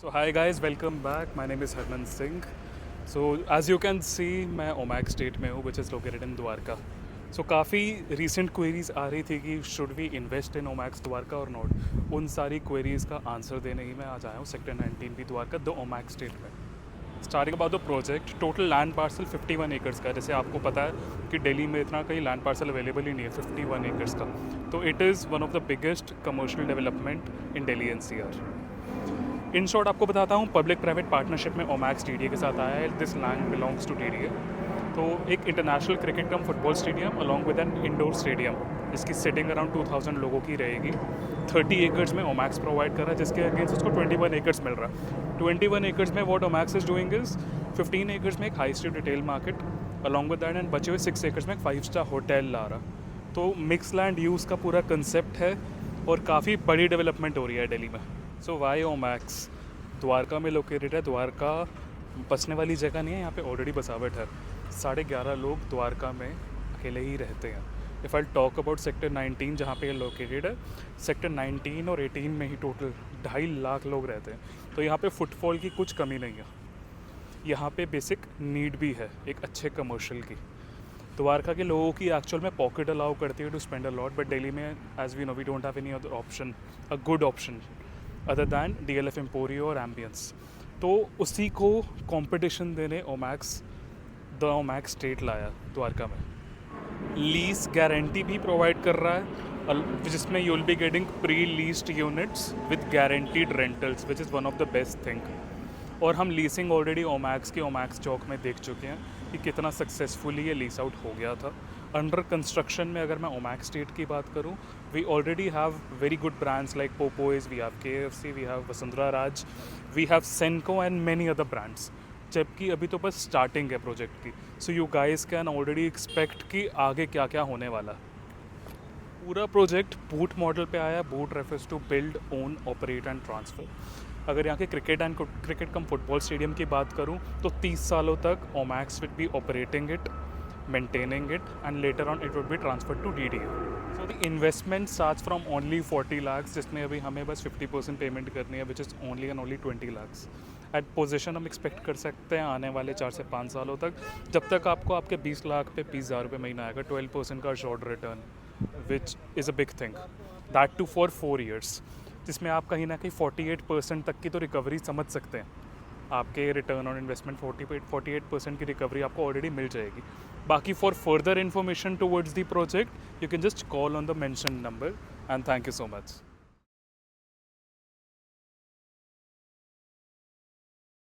So hi guys, welcome back. My name is Harman Singh. So as you can see, मैं Omaxe state में हूँ, which is located in Dwarka. So काफ़ी recent queries आ रही थी कि should we invest in Omaxe Dwarka और not. उन सारी queries का आंसर देने ही मैं आज आया हूँ सेक्टर 19 भी द्वारका द ओमैक स्टेट में. Starting about the project, total land parcel 51 acres का. जैसे आपको पता है कि दिल्ली में इतना कहीं लैंड पार्सल अवेलेबल ही नहीं है 51 एकर्स का. तो it is one of the biggest commercial development in Delhi NCR. In short आपको बताता हूँ, पब्लिक प्राइवेट पार्टनरशिप में ओमैक्स टीडीए के साथ आया है. This land belongs to TDA. तो एक international cricket cum football stadium along with an indoor stadium, इसकी सिटिंग अराउंड 2000 लोगों की रहेगी. 30 एकर्स में ओमैक्स प्रोवाइड कर रहा है, जिसके अगेंस्ट उसको 21 एकर्स मिल रहा है. 21 एकर्स में what Omaxe is doing is 15 acres में एक high street retail market along with that, and बचे हुए 6 एकर्स में एक 5 स्टार होटल ला रहा. तो मिक्स लैंड यूज़ का पूरा कंसेप्ट है और काफ़ी बड़ी डेवलपमेंट हो रही है दिल्ली में. सो वाई ओमैक्स द्वारका में लोकेटेड है. द्वारका बसने वाली जगह नहीं है, यहाँ पे ऑलरेडी बसावट है. 11.5 लोग द्वारका में अकेले ही रहते हैं. If I talk about sector 19 जहाँ पे लोकेटेड है, सेक्टर 19 और 18 में ही टोटल 2.5 लाख लोग रहते हैं. तो यहाँ पे फुटफॉल की कुछ कमी नहीं है. यहाँ पे बेसिक नीड भी है एक अच्छे कमर्शियल की. द्वारका के लोगों की एक्चुअल में पॉकेट अलाउ करती है to spend a lot, but Delhi में as we know we don't have any other option, a good option other than DLF Emporio और एम्बियंस. तो उसी को कंपटीशन देने ओमैक्स द ओमैक्स स्टेट लाया द्वारका में. लीज गारंटी भी प्रोवाइड कर रहा है, जिसमें you will be getting pre leased units with guaranteed rentals, which is one of the best thing. और हम लीसिंग ऑलरेडी ओमैक्स के ओमैक्स चौक में देख चुके हैं कि कितना सक्सेसफुली ये लीस आउट हो गया था. अंडर कंस्ट्रक्शन में अगर मैं ओमैक्स स्टेट की बात करूं, we already have very good brands like Popeyes, we have KFC, we have Vasundhara Raj, we have Senco and many other brands. जबकि अभी तो बस स्टार्टिंग है प्रोजेक्ट की. So you guys can already expect कि आगे क्या क्या होने वाला. पूरा प्रोजेक्ट बूट मॉडल पे आया. BOOT refers to build, own, operate and transfer. अगर यहाँ के क्रिकेट कम फुटबॉल स्टेडियम की बात करूँ तो 30 सालों तक Omaxe will be operating it, maintaining it, and later on it would be transfer to DDA. So the investment starts from only 40 lakhs, जिसमें अभी हमें बस 50% पेमेंट करनी है, which is only and only 20 lakhs. At position हम expect कर सकते हैं आने वाले 4 से 5 सालों तक, जब तक आपको आपके 20 लाख पे 20,000 रुपये महीना आएगा. 12% का short return, which is a big thing, that too for 4 years, जिसमें आप कहीं ना कहीं 48% तक की तो रिकवरी समझ सकते हैं. आपके रिटर्न ऑन इन्वेस्टमेंट 48% की रिकवरी आपको ऑलरेडी मिल जाएगी. बाकी for further information towards the project you can just call on the mention number, and thank you so much.